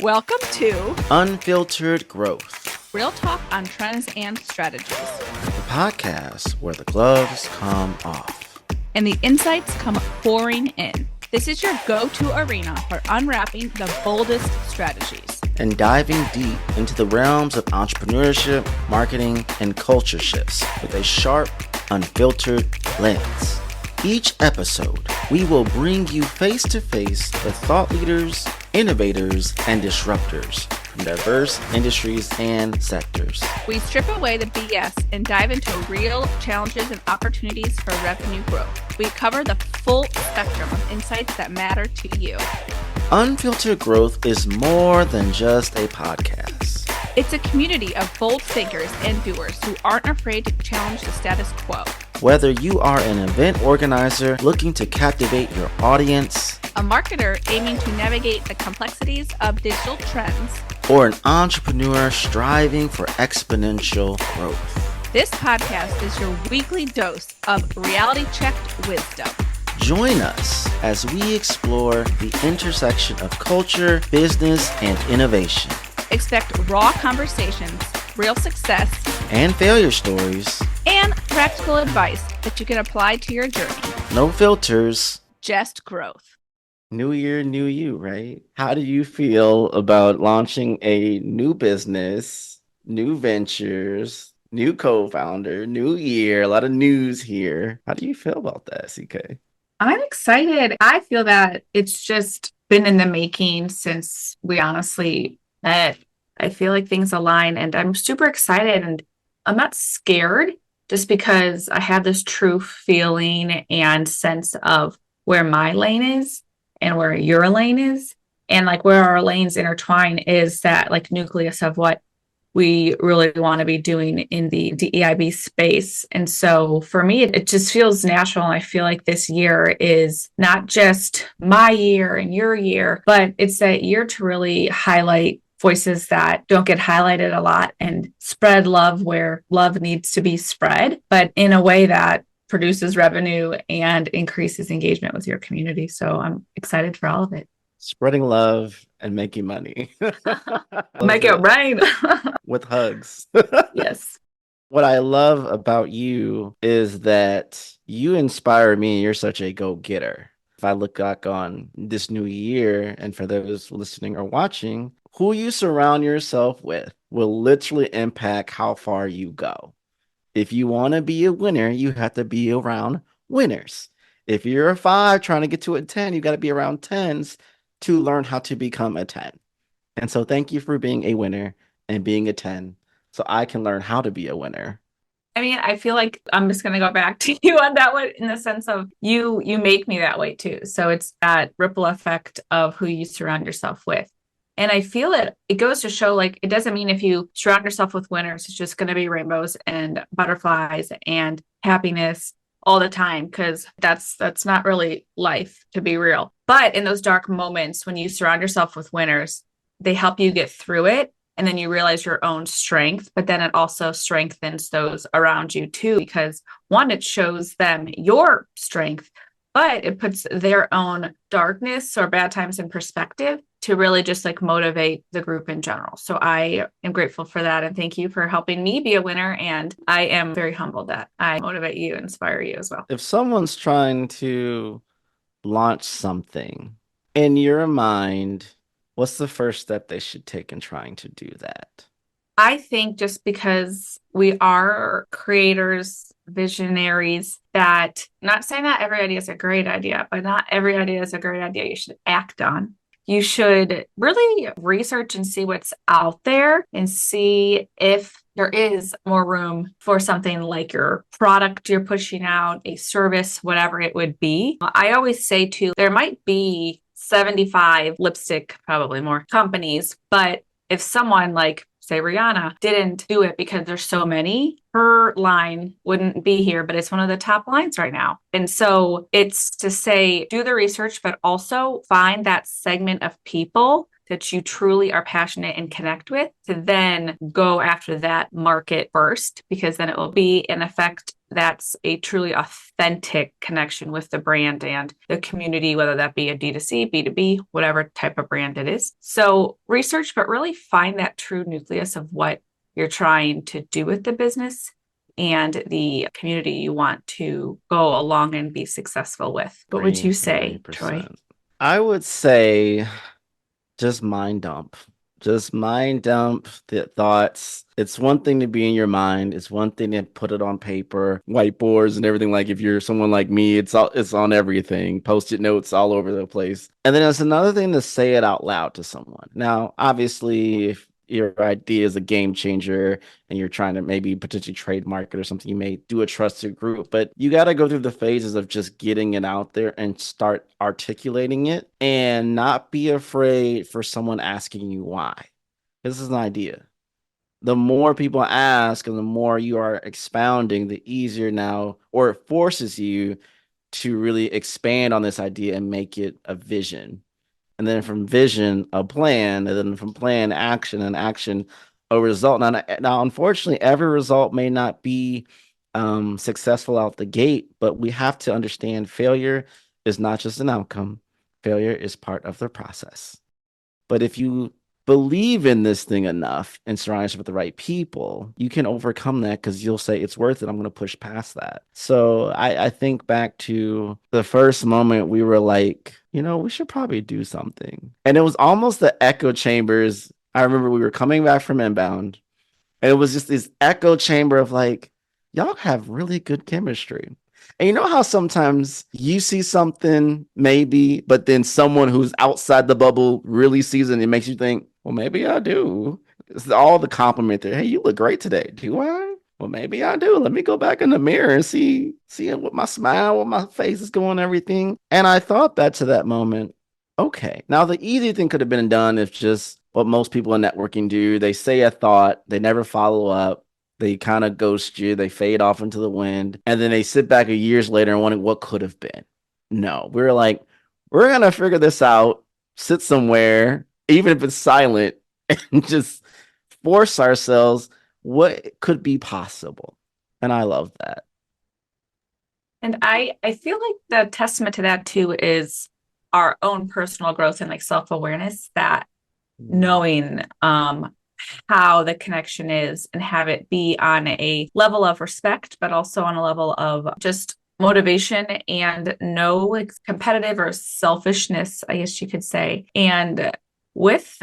Welcome to Unfiltered Growth, Real Talk on Trends and Strategies, the podcast where the gloves come off and the insights come pouring in. This is your go-to arena for unwrapping the boldest strategies and diving deep into the realms of entrepreneurship, marketing, and culture shifts with a sharp, unfiltered lens. Each episode, we will bring you face-to-face with thought leaders, innovators, and disruptors from diverse industries and sectors. We strip away the BS and dive into real challenges and opportunities for revenue growth. We cover the full spectrum of insights that matter to you. Unfiltered Growth is more than just a podcast. It's a community of bold thinkers and doers who aren't afraid to challenge the status quo. Whether you are an event organizer looking to captivate your audience, a marketer aiming to navigate the complexities of digital trends, or an entrepreneur striving for exponential growth, this podcast is your weekly dose of reality-checked wisdom. Join us as we explore the intersection of culture, business, and innovation. Expect raw conversations, real success, and failure stories, and practical advice that you can apply to your journey. No filters, just growth. New year, new you, right? How do you feel about launching a new business, new ventures, new co-founder, new year, a lot of news here? How do you feel about that, CK? I'm excited. I feel that it's just been in the making since we honestly met. I feel like things align and I'm super excited, and I'm not scared just because I have this true feeling and sense of where my lane is and where your lane is, and like where our lanes intertwine is that like nucleus of what we really want to be doing in the DEIB space. And so for me, it just feels natural. I feel like this year is not just my year and your year, but it's that year to really highlight voices that don't get highlighted a lot and spread love where love needs to be spread, but in a way that produces revenue and increases engagement with your community. So I'm excited for all of it. Spreading love and making money. Make it rain. With hugs. Yes. What I love about you is that you inspire me. You're such a go-getter. If I look back on this new year, and for those listening or watching, who you surround yourself with will literally impact how far you go. If you want to be a winner, you have to be around winners. If you're a 5 trying to get to a 10, you got to be around 10s to learn how to become a 10. And so thank you for being a winner and being a 10 so I can learn how to be a winner. I mean, I feel like I'm just going to go back to you on that one in the sense of you make me that way too. So it's that ripple effect of who you surround yourself with. And I feel it goes to show, like, it doesn't mean if you surround yourself with winners, it's just going to be rainbows and butterflies and happiness all the time, because that's not really life, to be real. But in those dark moments, when you surround yourself with winners, they help you get through it. And then you realize your own strength, but then it also strengthens those around you too, because one, it shows them your strength, but it puts their own darkness or bad times in perspective to really just like motivate the group in general. So I am grateful for that. And thank you for helping me be a winner. And I am very humbled that I motivate you, inspire you as well. If someone's trying to launch something, in your mind, what's the first step they should take in trying to do that? I think just because we are creators, visionaries, that, not saying that every idea is a great idea, but not every idea is a great idea you should act on. You should really research and see what's out there and see if there is more room for something like your product you're pushing out, a service, whatever it would be. I always say too, there might be 75 lipstick, probably more companies, but if someone like, say, Rihanna didn't do it because there's so many, her line wouldn't be here, but it's one of the top lines right now. And so it's to say, do the research, but also find that segment of people that you truly are passionate and connect with, to then go after that market first, because then it will be in effect that's a truly authentic connection with the brand and the community, whether that be a D2C, B2B, whatever type of brand it is. So research, but really find that true nucleus of what you're trying to do with the business and the community you want to go along and be successful with. What would you say, Troy? I would say just mind dump. Just mind dump the thoughts. It's one thing to be in your mind. It's one thing to put it on paper, whiteboards and everything. Like if you're someone like me, it's on everything, post-it notes all over the place. And then it's another thing to say it out loud to someone. Now, obviously, if your idea is a game changer and you're trying to maybe potentially trademark it or something, you may do a trusted group, but you got to go through the phases of just getting it out there and start articulating it and not be afraid for someone asking you why. This is an idea. The more people ask and the more you are expounding, the easier now, or it forces you to really expand on this idea and make it a vision. And then from vision, a plan, and then from plan, action, and action, a result. Now, unfortunately, every result may not be successful out the gate, but we have to understand failure is not just an outcome. Failure is part of the process. But if you believe in this thing enough and surround yourself with the right people, you can overcome that because you'll say it's worth it. I'm going to push past that. So I think back to the first moment we were like, we should probably do something. And it was almost the echo chambers. I remember we were coming back from inbound and it was just this echo chamber of like, y'all have really good chemistry. And you know how sometimes you see something maybe, but then someone who's outside the bubble really sees it and it makes you think, well, maybe I do. It's all the compliment there. Hey, you look great today. Do I? Well, maybe I do. Let me go back in the mirror and see what my smile, what my face is going, everything. And I thought that to that moment, okay. Now, the easy thing could have been done if just what most people in networking do. They say a thought, they never follow up. They kind of ghost you. They fade off into the wind. And then they sit back years later and wonder what could have been. No, we're like, we're going to figure this out, sit somewhere, even if it's silent, and just force ourselves what could be possible. And I love that. And I feel like the testament to that too is our own personal growth and like self-awareness, that knowing how the connection is and have it be on a level of respect, but also on a level of just motivation and no competitive or selfishness, I guess you could say. And with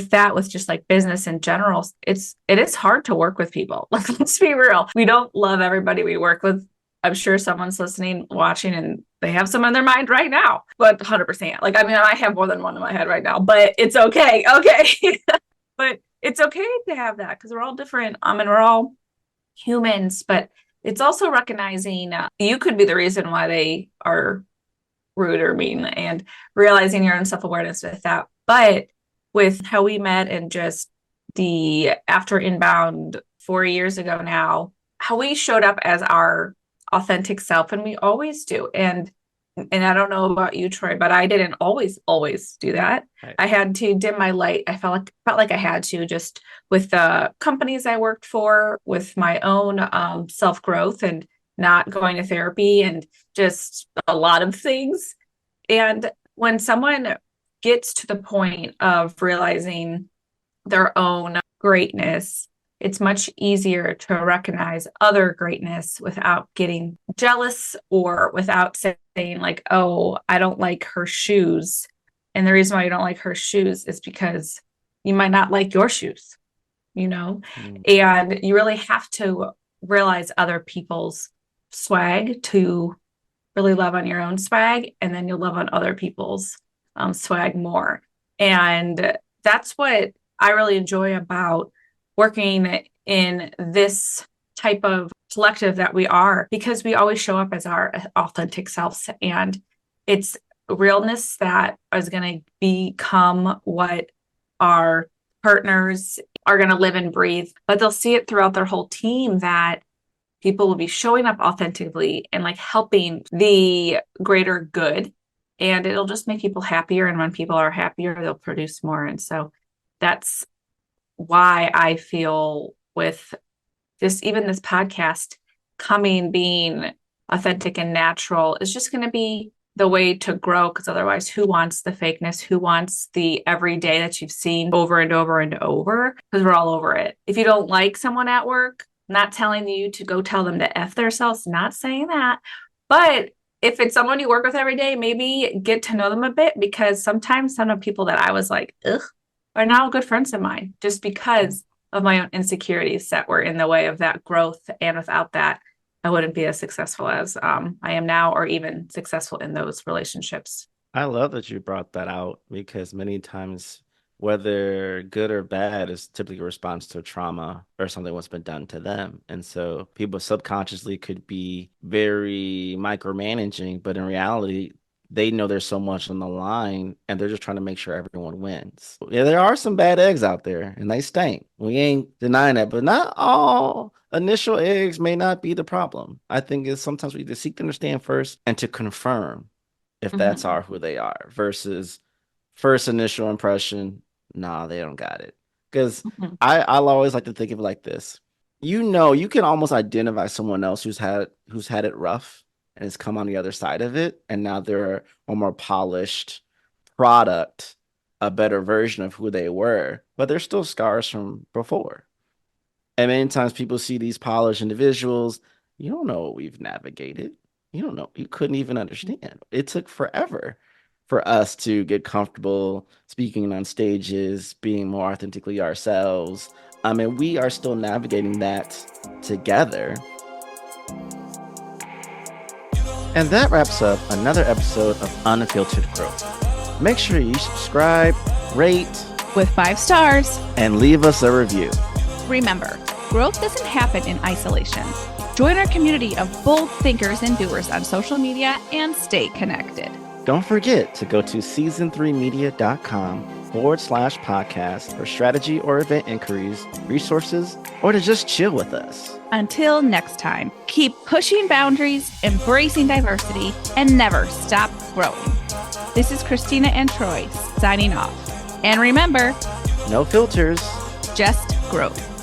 that, with just like business in general, it is hard to work with people. Like, let's be real. We don't love everybody we work with. I'm sure someone's listening, watching, and they have some in their mind right now, but 100%. Like, I mean, I have more than one in my head right now, but it's okay. Okay. But it's okay to have that because we're all different. And we're all humans, but it's also recognizing you could be the reason why they are rude or mean, and realizing your own self-awareness with that. But with how we met and just the after inbound 4 years ago now, how we showed up as our authentic self, and we always do. And I don't know about you, Troy, but I didn't always do that. Right. I had to dim my light. I felt like I had to, just with the companies I worked for, with my own self-growth and not going to therapy and just a lot of things. And when someone gets to the point of realizing their own greatness, it's much easier to recognize other greatness without getting jealous or without saying like, oh, I don't like her shoes. And the reason why you don't like her shoes is because you might not like your shoes, and you really have to realize other people's swag to really love on your own swag. And then you'll love on other people's swag more. And that's what I really enjoy about working in this type of collective that we are, because we always show up as our authentic selves, and it's realness that is going to become what our partners are going to live and breathe, but they'll see it throughout their whole team, that people will be showing up authentically and like helping the greater good, and it'll just make people happier. And when people are happier, they'll produce more. And so that's why I feel with this, even this podcast, coming, being authentic and natural is just going to be the way to grow. Because otherwise, who wants the fakeness? Who wants the everyday that you've seen over and over and over? Because we're all over it. If you don't like someone at work, not telling you to go tell them to F themselves, not saying that. But if it's someone you work with every day, maybe get to know them a bit, because sometimes some of the people that I was like, ugh, are now good friends of mine just because of my own insecurities that were in the way of that growth. And without that, I wouldn't be as successful as I am now, or even successful in those relationships. I love that you brought that out, because many times, whether good or bad, is typically a response to trauma or something what's been done to them. And so people subconsciously could be very micromanaging, but in reality, they know there's so much on the line and they're just trying to make sure everyone wins. Yeah, there are some bad eggs out there and they stink. We ain't denying that, but not all initial eggs may not be the problem. I think it's sometimes we need to seek to understand first and to confirm if that's who they are, versus first initial impression, nah, they don't got it. Because I'll always like to think of it like this. You can almost identify someone else who's had it rough and has come on the other side of it, and now they're a more polished product, a better version of who they were, but there's still scars from before. And many times people see these polished individuals, you don't know what we've navigated. You don't know. You couldn't even understand. It took forever for us to get comfortable speaking on stages, being more authentically ourselves. I mean, we are still navigating that together. And that wraps up another episode of Unfiltered Growth. Make sure you subscribe, rate, with 5 stars, and leave us a review. Remember, growth doesn't happen in isolation. Join our community of bold thinkers and doers on social media and stay connected. Don't forget to go to season3media.com/podcast for strategy or event inquiries, resources, or to just chill with us. Until next time, keep pushing boundaries, embracing diversity, and never stop growing. This is Christina and Troy signing off. And remember, no filters, just growth.